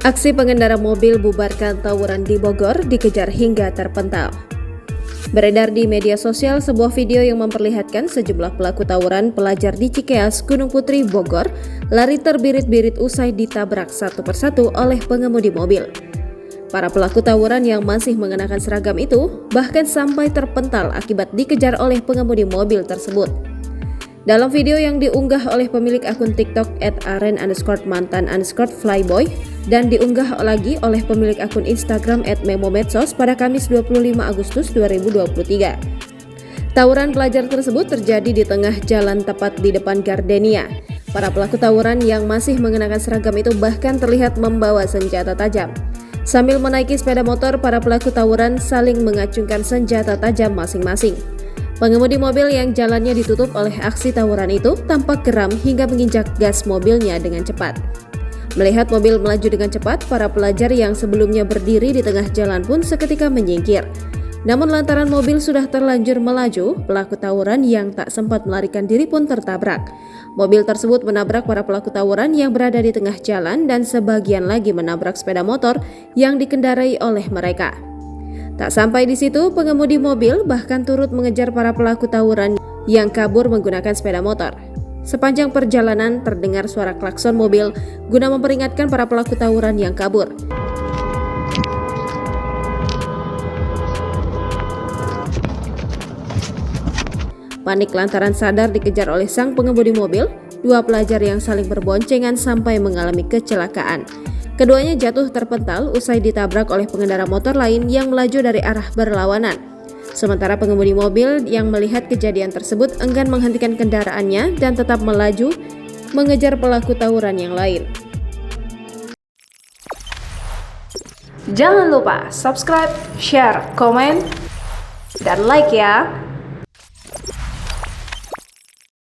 Aksi pengendara mobil bubarkan tawuran di Bogor dikejar hingga terpental. Beredar di media sosial sebuah video yang memperlihatkan sejumlah pelaku tawuran pelajar di Cikeas, Gunung Putri, Bogor lari terbirit-birit usai ditabrak satu persatu oleh pengemudi mobil. Para pelaku tawuran yang masih mengenakan seragam itu bahkan sampai terpental akibat dikejar oleh pengemudi mobil tersebut. Dalam video yang diunggah oleh pemilik akun TikTok @aren_mantan_flyboy dan diunggah lagi oleh pemilik akun Instagram @memomedsos pada Kamis 25 Agustus 2023. Tawuran pelajar tersebut terjadi di tengah jalan tepat di depan Gardenia. Para pelaku tawuran yang masih mengenakan seragam itu bahkan terlihat membawa senjata tajam. Sambil menaiki sepeda motor, para pelaku tawuran saling mengacungkan senjata tajam masing-masing. Pengemudi mobil yang jalannya ditutup oleh aksi tawuran itu tampak geram hingga menginjak gas mobilnya dengan cepat. Melihat mobil melaju dengan cepat, para pelajar yang sebelumnya berdiri di tengah jalan pun seketika menyingkir. Namun lantaran mobil sudah terlanjur melaju, pelaku tawuran yang tak sempat melarikan diri pun tertabrak. Mobil tersebut menabrak para pelaku tawuran yang berada di tengah jalan dan sebagian lagi menabrak sepeda motor yang dikendarai oleh mereka. Tak sampai di situ, pengemudi mobil bahkan turut mengejar para pelaku tawuran yang kabur menggunakan sepeda motor. Sepanjang perjalanan terdengar suara klakson mobil guna memperingatkan para pelaku tawuran yang kabur. Panik lantaran sadar dikejar oleh sang pengemudi mobil, dua pelajar yang saling berboncengan sampai mengalami kecelakaan. Keduanya jatuh terpental usai ditabrak oleh pengendara motor lain yang melaju dari arah berlawanan. Sementara pengemudi mobil yang melihat kejadian tersebut enggan menghentikan kendaraannya dan tetap melaju mengejar pelaku tawuran yang lain. Jangan lupa subscribe, share, komen, dan like ya!